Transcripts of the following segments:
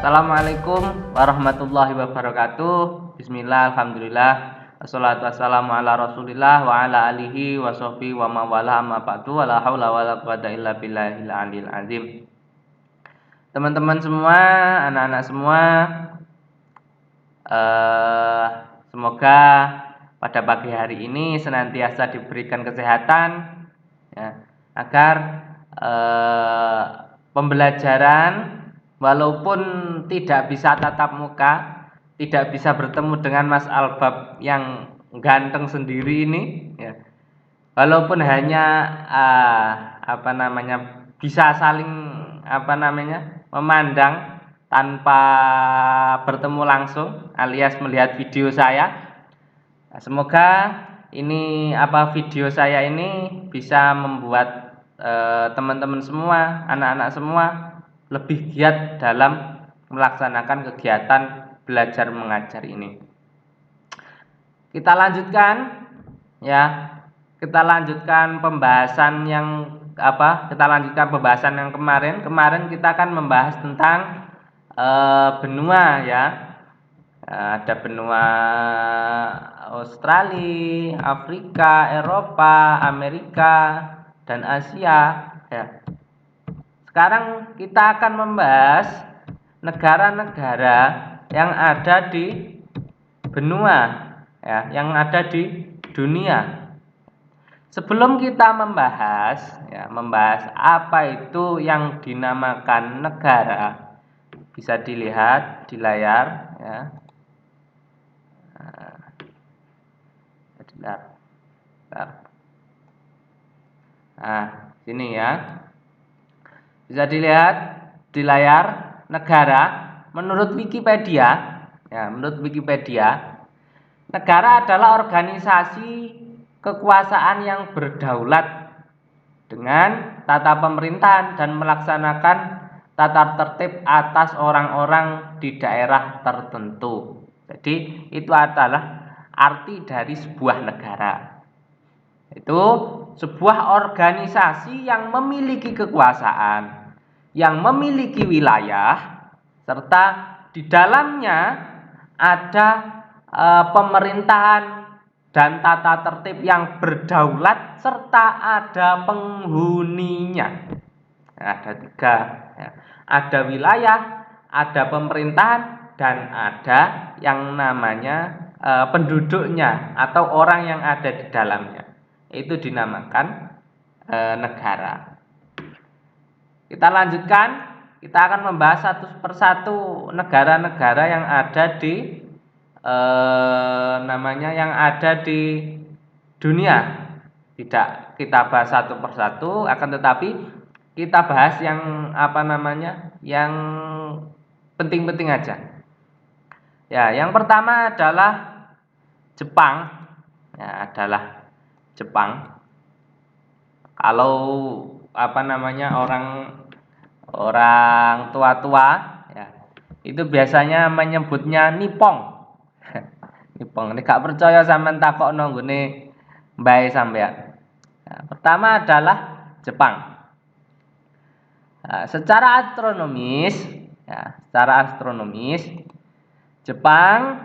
Assalamualaikum warahmatullahi wabarakatuh. Bismillah, alhamdulillah, wassalatu wassalamu ala rasulillah wa ala alihi wa sahbihi wa mawala amma ba'du, wala haula wala quwata illa billahil aliyil azim. Teman-teman semua, anak-anak semua, semoga pada pagi hari ini senantiasa diberikan kesehatan, ya, agar pembelajaran walaupun tidak bisa tatap muka, tidak bisa bertemu dengan Mas Albab yang ganteng sendiri ini, ya, walaupun hanya bisa saling memandang tanpa bertemu langsung alias melihat video saya. Semoga ini video saya ini bisa membuat teman-teman semua, anak-anak semua lebih giat dalam melaksanakan kegiatan belajar mengajar ini. Kita lanjutkan, ya. Kita lanjutkan pembahasan yang kemarin. Kemarin kita akan membahas tentang benua, ya. Ada benua Australia, Afrika, Eropa, Amerika, dan Asia, ya. Sekarang kita akan membahas negara-negara yang ada di benua, ya, yang ada di dunia. Sebelum kita membahas apa itu yang dinamakan negara, bisa dilihat di layar, ya. Nah, sini, ya. Bisa dilihat di layar negara menurut Wikipedia, ya, negara adalah organisasi kekuasaan yang berdaulat dengan tata pemerintahan dan melaksanakan tata tertib atas orang-orang di daerah tertentu. Jadi itu adalah arti dari sebuah negara. Itu sebuah organisasi yang memiliki kekuasaan, yang memiliki wilayah, serta di dalamnya ada pemerintahan dan tata tertib yang berdaulat, serta ada penghuninya. Ada 3, ya. Ada wilayah, ada pemerintahan, dan ada yang namanya penduduknya atau orang yang ada di dalamnya. Itu dinamakan negara. Kita lanjutkan, kita akan membahas satu persatu negara-negara yang ada di yang ada di dunia. Tidak kita bahas satu persatu, akan tetapi kita bahas yang yang penting-penting aja. Ya, yang pertama adalah Jepang. Ya, adalah Jepang. Kalau orang tua-tua, ya, itu biasanya menyebutnya Nippon. Nippon. Nek gak percaya sampean takokno nggone mbae sampean. Nah, pertama adalah Jepang. Nah, secara astronomis Jepang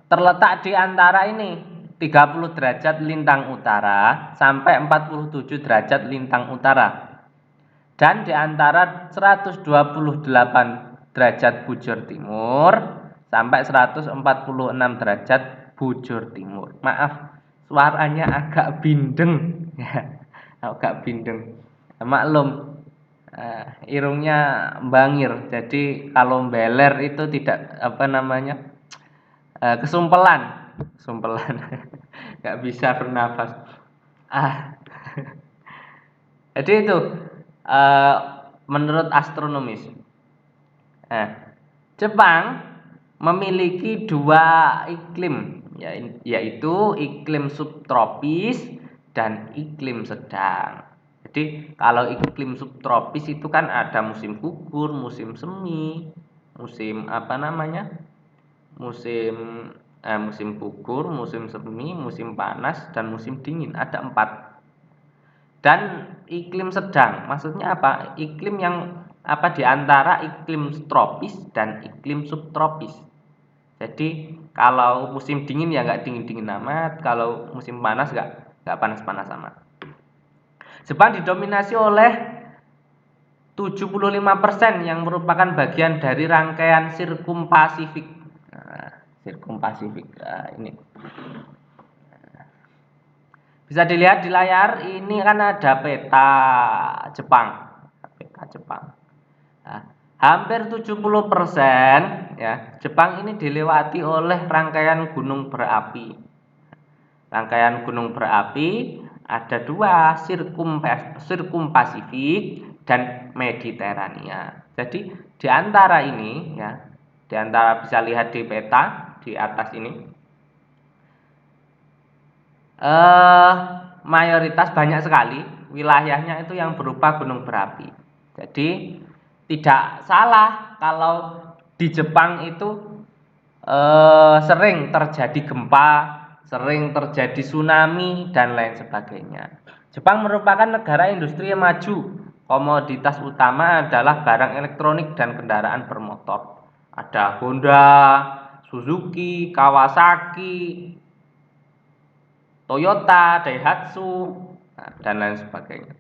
terletak di antara ini 30 derajat lintang utara sampai 47 derajat lintang utara, dan di antara 128 derajat bujur timur sampai 146 derajat bujur timur. Maaf, suaranya agak bindeng, ya. Agak bindeng. Maklum, irungnya bangir. Jadi kalau beler itu tidak kesumpelan. Nggak bisa bernafas. Jadi itu menurut astronomis. Jepang memiliki 2 iklim, yaitu iklim subtropis dan iklim sedang. Jadi kalau iklim subtropis itu kan ada musim gugur, musim semi, musim musim gugur, musim semi, musim panas, dan musim dingin. Ada 4. Dan iklim sedang, maksudnya apa? Iklim yang di antara iklim tropis dan iklim subtropis. Jadi kalau musim dingin ya nggak dingin-dingin amat, kalau musim panas nggak panas-panas amat. Jepang didominasi oleh 75% yang merupakan bagian dari rangkaian sirkumpasifik. Sirkumpasifik. Ini bisa dilihat di layar, ini kan ada peta Jepang. Nah, hampir 70% ya, Jepang ini dilewati oleh rangkaian gunung berapi. Rangkaian gunung berapi ada dua, sirkumpasifik dan Mediterania. Jadi di antara ini ya, di antara bisa lihat di peta di atas ini, mayoritas banyak sekali wilayahnya itu yang berupa gunung berapi. Jadi tidak salah kalau di Jepang itu sering terjadi gempa, sering terjadi tsunami dan lain sebagainya. Jepang merupakan negara industri yang maju. Komoditas utama adalah barang elektronik dan kendaraan bermotor. Ada Honda, Suzuki, Kawasaki, Toyota, Daihatsu, dan lain sebagainya.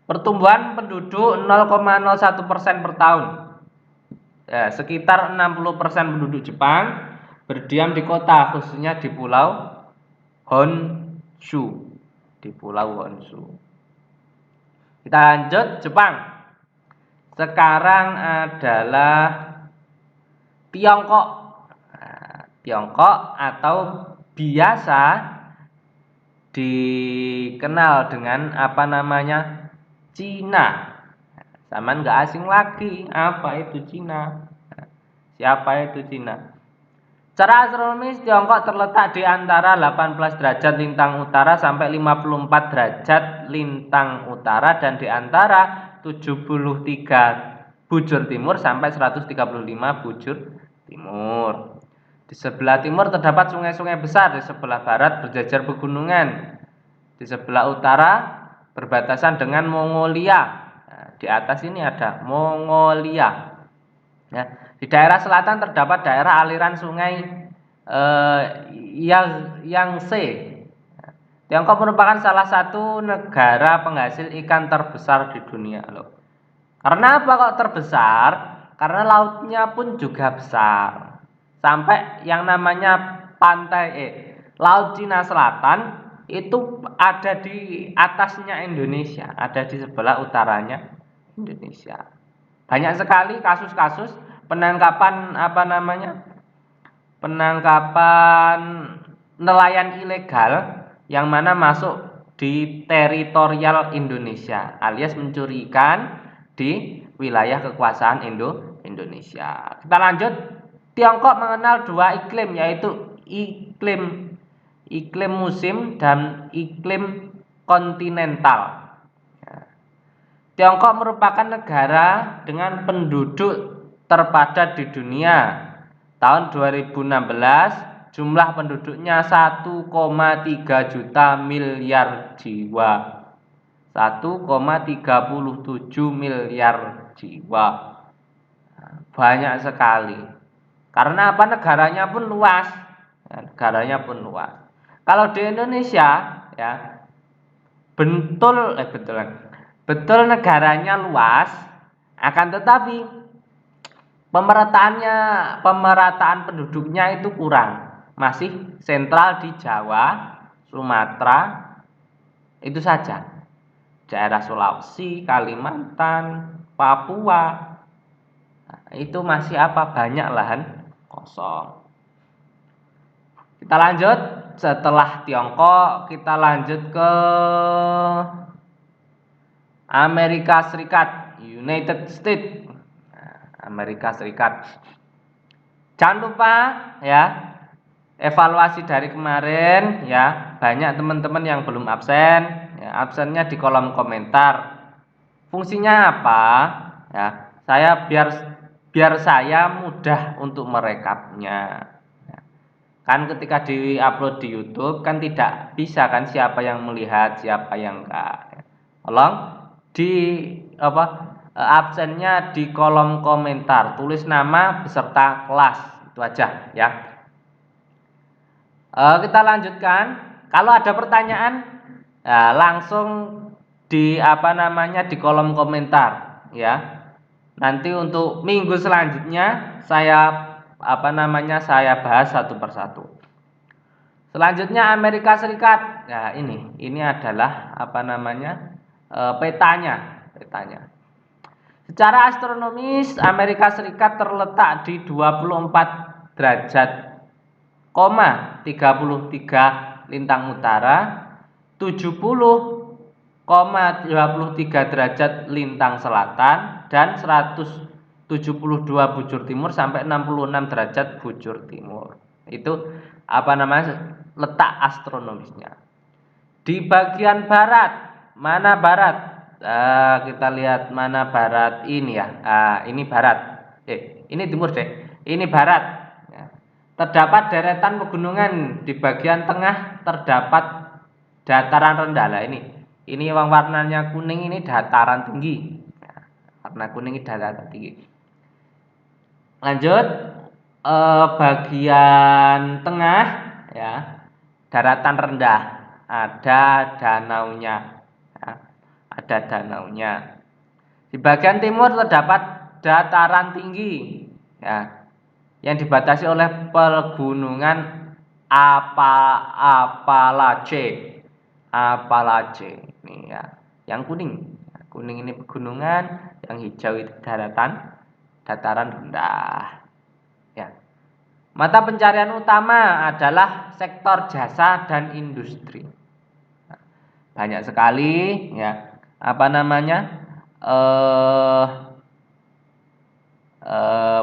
Pertumbuhan penduduk 0,01% per tahun. Ya, sekitar 60% penduduk Jepang berdiam di kota, khususnya di Pulau Honshu. Kita lanjut Jepang. Sekarang adalah Tiongkok. Tiongkok atau biasa dikenal dengan Cina. Sama nggak asing lagi, apa itu Cina? Siapa itu Cina? Secara astronomis, Tiongkok terletak di antara 18 derajat lintang utara sampai 54 derajat lintang utara dan di antara 73 bujur timur sampai 135 bujur timur. Di sebelah timur terdapat sungai-sungai besar, di sebelah barat berjajar pegunungan, di sebelah utara berbatasan dengan Mongolia. Nah, di atas ini ada Mongolia. Ya, di daerah selatan terdapat daerah aliran sungai Yangtze. Tiongkok merupakan salah satu negara penghasil ikan terbesar di dunia loh. Karena apa kok terbesar? Karena lautnya pun juga besar. Sampai yang namanya Laut Cina Selatan itu ada di atasnya Indonesia, ada di sebelah utaranya Indonesia. Banyak sekali kasus-kasus penangkapan nelayan ilegal yang mana masuk di teritorial Indonesia alias mencuri ikan di wilayah kekuasaan Indonesia. Kita lanjut. Tiongkok mengenal dua iklim, yaitu iklim musim dan iklim kontinental. Tiongkok merupakan negara dengan penduduk terpadat di dunia. Tahun 2016 jumlah penduduknya 1,3 juta miliar jiwa. 1,37 miliar jiwa. Banyak sekali. Karena apa? Negaranya pun luas. Kalau di Indonesia ya, betul negaranya luas, akan tetapi pemerataan penduduknya itu kurang, masih sentral di Jawa, Sumatera, itu saja. Daerah Sulawesi, Kalimantan, Papua, itu masih banyak lahan kosong. Kita lanjut, setelah Tiongkok kita lanjut ke Amerika Serikat, United States. Amerika Serikat. Jangan lupa ya, evaluasi dari kemarin ya, banyak teman-teman yang belum absen ya, absennya di kolom komentar. Fungsinya apa ya? Biar saya mudah untuk merekapnya. Kan ketika di-upload di YouTube kan tidak bisa kan siapa yang melihat, siapa yang enggak. Tolong absennya di kolom komentar, tulis nama beserta kelas, itu aja ya. Kita lanjutkan. Kalau ada pertanyaan, langsung di di kolom komentar ya. Nanti untuk minggu selanjutnya saya saya bahas satu persatu. Selanjutnya Amerika Serikat. Nah, ini adalah petanya. Secara astronomis Amerika Serikat terletak di 24 derajat, 33 lintang utara, 70,23 derajat lintang selatan, dan 172 bujur timur sampai 66 derajat bujur timur. Itu letak astronomisnya. Di bagian barat, mana barat? Kita lihat mana barat ini ya. Ini barat. Ini timur deh. Ini barat. Ya. Terdapat deretan pegunungan. Di bagian tengah terdapat dataran rendah. Lah ini yang warnanya kuning ini dataran tinggi. Ya, warna kuning ini dataran tinggi. Lanjut, bagian tengah ya, daratan rendah, ada danaunya. Ya, ada danaunya. Di bagian timur terdapat dataran tinggi ya, yang dibatasi oleh pegunungan Appalache. Ini ya, yang kuning. Kuning ini pegunungan, yang hijau itu dataran rendah. Ya. Mata pencarian utama adalah sektor jasa dan industri. Banyak sekali ya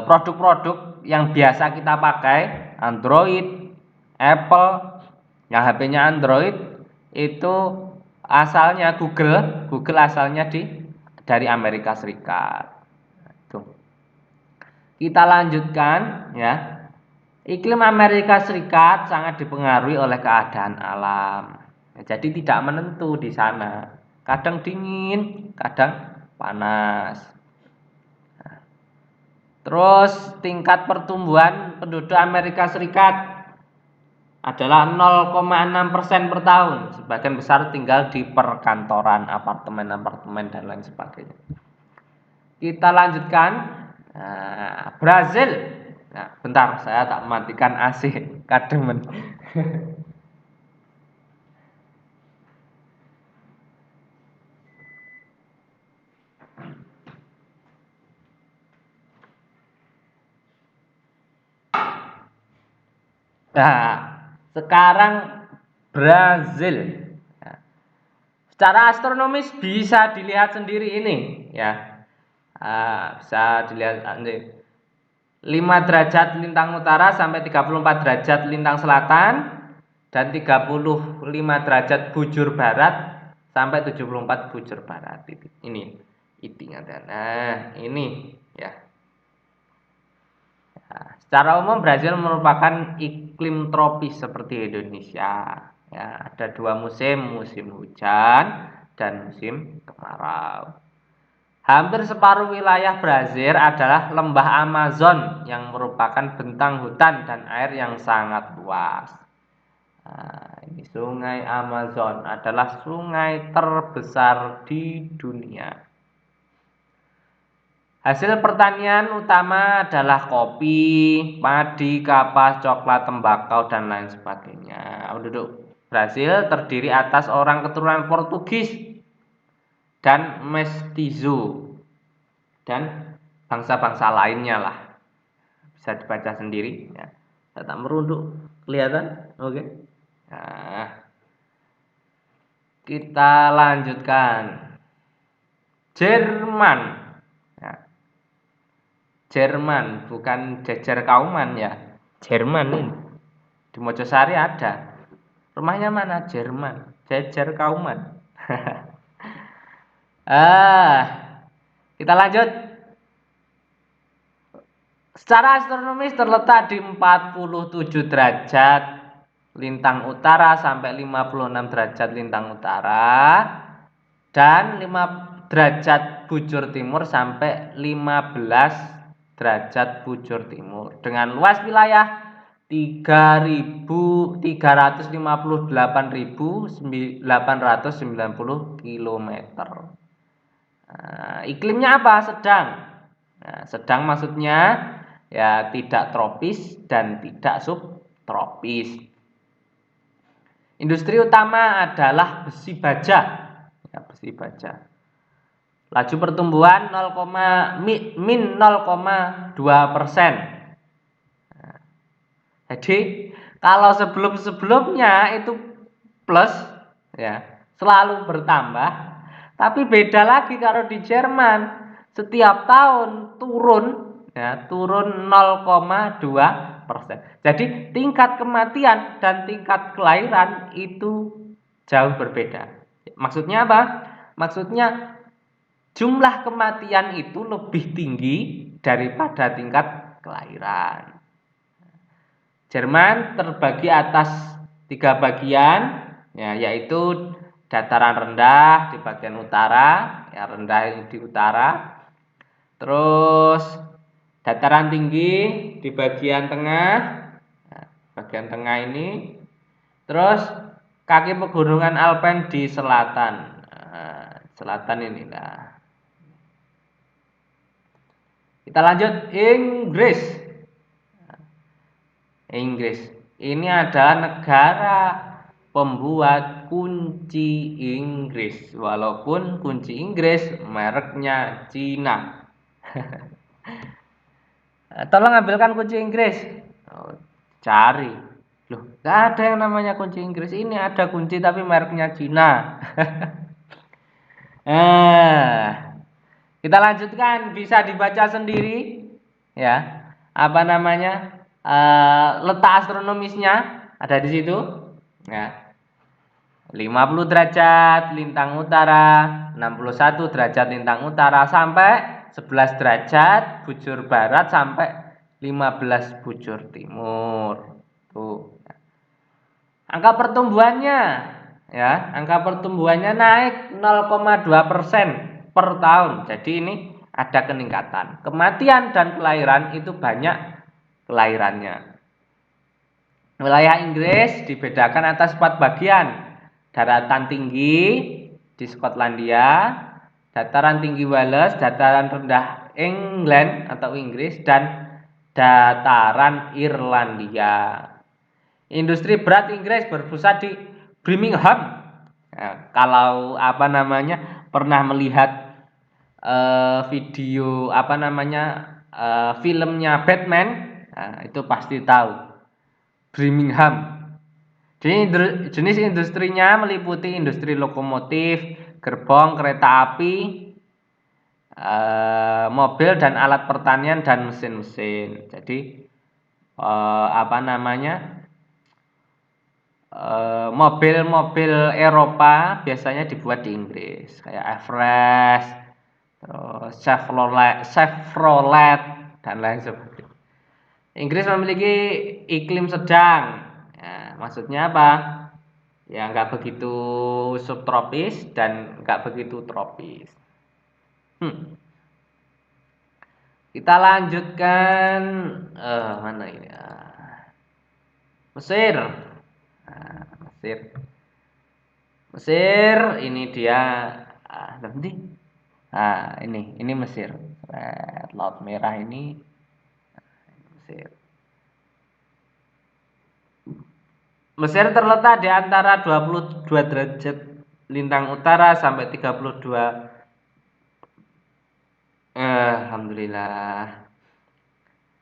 produk-produk yang biasa kita pakai, Android, Apple, yang HP-nya Android itu asalnya Google asalnya dari Amerika Serikat. Tuh. Kita lanjutkan ya. Iklim Amerika Serikat sangat dipengaruhi oleh keadaan alam. Jadi tidak menentu di sana. Kadang dingin, kadang panas. Terus tingkat pertumbuhan penduduk Amerika Serikat adalah 0,6% per tahun. Sebagian besar tinggal di perkantoran, apartemen dan lain sebagainya. Kita lanjutkan. Brazil. Nah, bentar, saya tak matikan AC, kademen. Nah, sekarang Brazil. Nah, secara astronomis bisa dilihat sendiri ini, ya. Bisa dilihat 5 derajat lintang utara sampai 34 derajat lintang selatan, dan 35 derajat bujur barat sampai 74 bujur barat. Ini hitungan. Nah, ini ya. Secara umum Brazil merupakan iklim tropis seperti Indonesia. Ya, ada 2 musim hujan dan musim kemarau. Hampir separuh wilayah Brazil adalah lembah Amazon yang merupakan bentang hutan dan air yang sangat luas. Ini sungai Amazon adalah sungai terbesar di dunia. Hasil pertanian utama adalah kopi, padi, kapas, coklat, tembakau, dan lain sebagainya. Penduduk Brazil terdiri atas orang keturunan Portugis dan mestizo dan bangsa-bangsa lainnya lah. Bisa dibaca sendiri ya. Saya tak merunduk, kelihatan? Oke. Nah, kita lanjutkan. Jerman. Ya. Jerman, bukan jejer kauman ya. Jerman ini. Di Mojosari ada. Rumahnya mana? Jerman. Jejer kauman. Kita lanjut. Secara astronomis terletak di 47 derajat lintang utara sampai 56 derajat lintang utara, dan derajat bujur timur sampai 15 derajat bujur timur dengan luas wilayah 3.358.890 km. Iklimnya apa? Sedang. Sedang maksudnya ya tidak tropis dan tidak subtropis. Industri utama adalah besi baja. Ya, besi baja. Laju pertumbuhan 0,2%. Jadi kalau sebelum-sebelumnya itu plus, ya selalu bertambah. Tapi beda lagi kalau di Jerman, setiap tahun turun, ya turun 0,2%. Jadi tingkat kematian dan tingkat kelahiran itu jauh berbeda. Maksudnya apa? Maksudnya jumlah kematian itu lebih tinggi daripada tingkat kelahiran. Jerman terbagi atas 3 bagian, ya, yaitu dataran rendah di bagian utara, ya rendah di utara. Terus dataran tinggi di bagian tengah, nah, bagian tengah ini. Terus kaki pegunungan Alpen di selatan, selatan ini. Nah, kita lanjut Inggris. Inggris ini adalah negara pembuat kunci Inggris, walaupun kunci Inggris mereknya Cina. Tolong ambilkan kunci Inggris. Cari. Loh, gak ada yang namanya kunci Inggris. Ini ada kunci tapi mereknya Cina. Kita lanjutkan, bisa dibaca sendiri, ya. Apa namanya? Letak astronomisnya ada di situ, ya. 50 derajat lintang utara, 61 derajat lintang utara sampai 11 derajat bujur barat sampai 15 bujur timur. Tuh. Angka pertumbuhannya, ya, angka pertumbuhannya naik 0,2% per tahun. Jadi ini ada peningkatan. Kematian dan kelahiran itu banyak kelahirannya. Wilayah Inggris dibedakan atas 4 bagian. Daratan tinggi di Skotlandia, dataran tinggi Wales, dataran rendah England atau Inggris, dan dataran Irlandia. Industri berat Inggris berpusat di Birmingham. Nah, kalau apa namanya pernah melihat video apa namanya filmnya Batman, nah, itu pasti tahu Birmingham. Jadi jenis industrinya meliputi industri lokomotif, gerbong, kereta api, mobil dan alat pertanian dan mesin-mesin. Jadi apa namanya mobil-mobil Eropa biasanya dibuat di Inggris, kayak Everest, terus Chevrolet dan lain sebagainya. Inggris memiliki iklim sedang. Ya, maksudnya apa? Ya nggak begitu subtropis dan nggak begitu tropis. Kita lanjutkan mana ini? Mesir. Nah, Mesir. Mesir ini dia nanti. Ini Mesir. Laut Merah ini Mesir. Mesir terletak di antara 22 derajat lintang utara sampai 32 Alhamdulillah.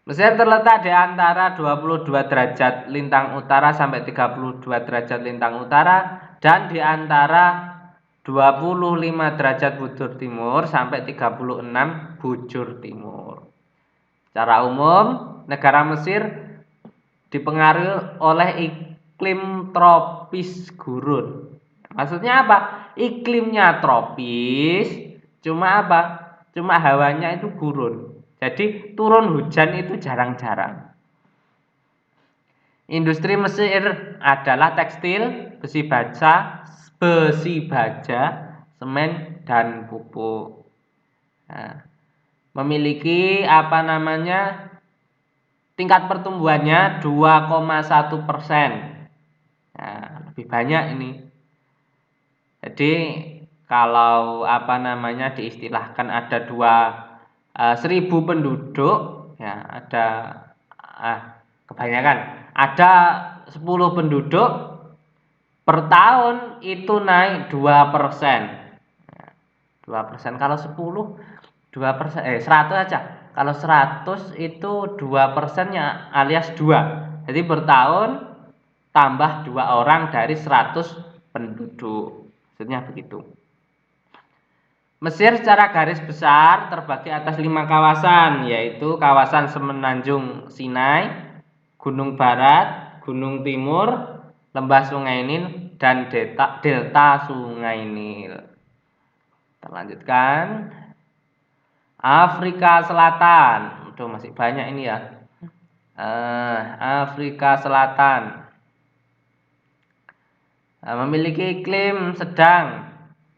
Mesir terletak di antara 22 derajat lintang utara sampai 32 derajat lintang utara dan di antara 25 derajat bujur timur sampai 36 bujur timur. Secara umum, negara Mesir dipengaruhi oleh iklim tropis gurun. Maksudnya apa? Iklimnya tropis, cuma apa? Cuma hawanya itu gurun. Jadi turun hujan itu jarang-jarang. Industri Mesir adalah tekstil, besi baja, semen dan pupuk. Nah, memiliki tingkat pertumbuhannya 2,1%. Nah, lebih banyak ini. Jadi kalau diistilahkan ada 1.000 penduduk, ya ada kebanyakan ada 10 penduduk, per tahun itu naik 2%. 2%. Kalau 10 2%, 100 aja. Kalau 100 itu 2%-nya alias 2. Jadi per tahun tambah 2 orang dari 100 penduduk. Maksudnya begitu. Mesir secara garis besar terbagi atas 5 kawasan, yaitu kawasan Semenanjung Sinai, Gunung Barat, Gunung Timur, Lembah Sungai Nil, dan delta Sungai Nil. Kita lanjutkan. Afrika Selatan. Masih banyak ini ya. Afrika Selatan memiliki iklim sedang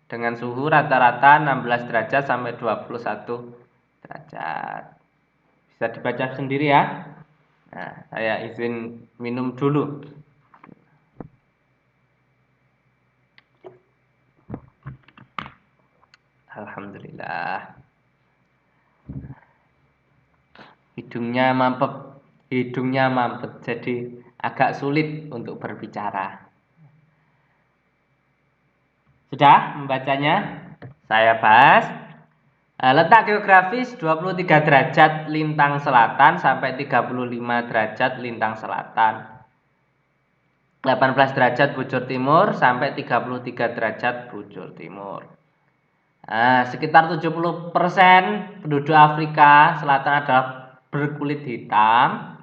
dengan suhu rata-rata 16 derajat sampai 21 derajat. Bisa dibaca sendiri ya. Nah, saya izin minum dulu. Alhamdulillah. Hidungnya mampet, jadi agak sulit untuk berbicara. Sudah membacanya? Saya bahas. Letak geografis 23 derajat lintang selatan sampai 35 derajat lintang selatan. 18 derajat bujur timur sampai 33 derajat bujur timur. Sekitar 70% penduduk Afrika Selatan adalah berkulit hitam,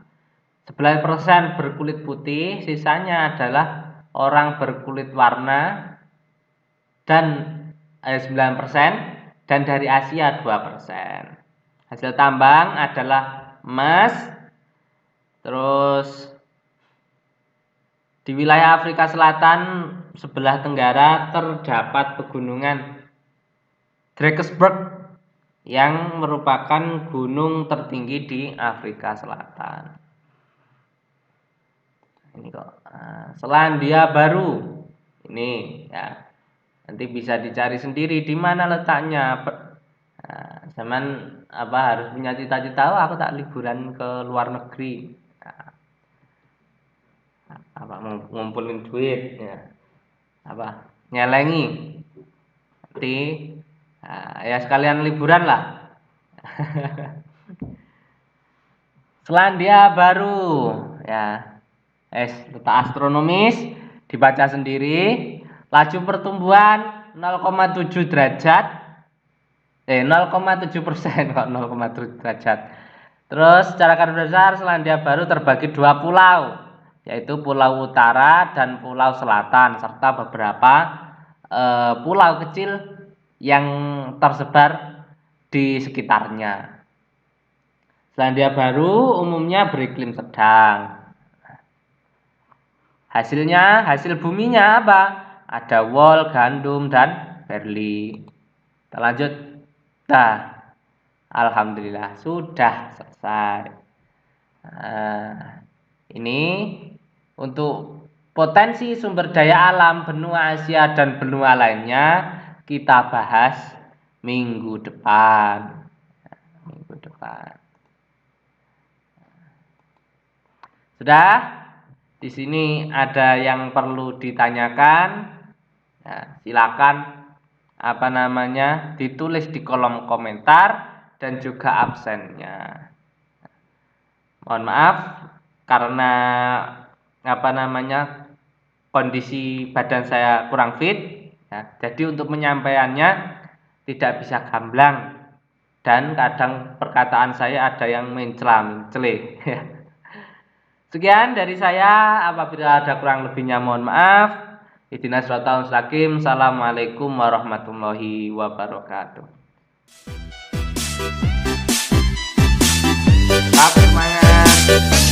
11% berkulit putih, sisanya adalah orang berkulit warna dan 9%, dan dari Asia 2%. Hasil tambang adalah emas. Terus di wilayah Afrika Selatan sebelah tenggara terdapat pegunungan Drakensberg yang merupakan gunung tertinggi di Afrika Selatan. Ini kok Selandia Baru. Ini ya. Nanti bisa dicari sendiri di mana letaknya. Zaman harus punya cita-cita, aku tak liburan ke luar negeri. Ngumpulin duit ya. Nyelengi. Nanti ya sekalian liburan lah. Selandia Baru ya. Letak astronomis dibaca sendiri. Laju pertumbuhan 0,7 derajat. 0,7% kok 0,7 derajat. Terus secara garis besar Selandia Baru terbagi 2 pulau, yaitu Pulau Utara dan Pulau Selatan, serta beberapa pulau kecil yang tersebar di sekitarnya. Selandia Baru umumnya beriklim sedang. Hasil buminya apa? Ada wol, gandum, dan barley. Kita lanjut. Alhamdulillah sudah selesai. Ini untuk potensi sumber daya alam benua Asia dan benua lainnya kita bahas minggu depan. Sudah? Di sini ada yang perlu ditanyakan. Nah, silakan ditulis di kolom komentar dan juga absennya. Mohon maaf karena kondisi badan saya kurang fit ya, jadi untuk menyampaikannya tidak bisa gamblang dan kadang perkataan saya ada yang mencela-mencele. Sekian dari saya, apabila ada kurang lebihnya mohon maaf. Ihdinas siratal mustaqim. Assalamualaikum warahmatullahi wabarakatuh. Semangat.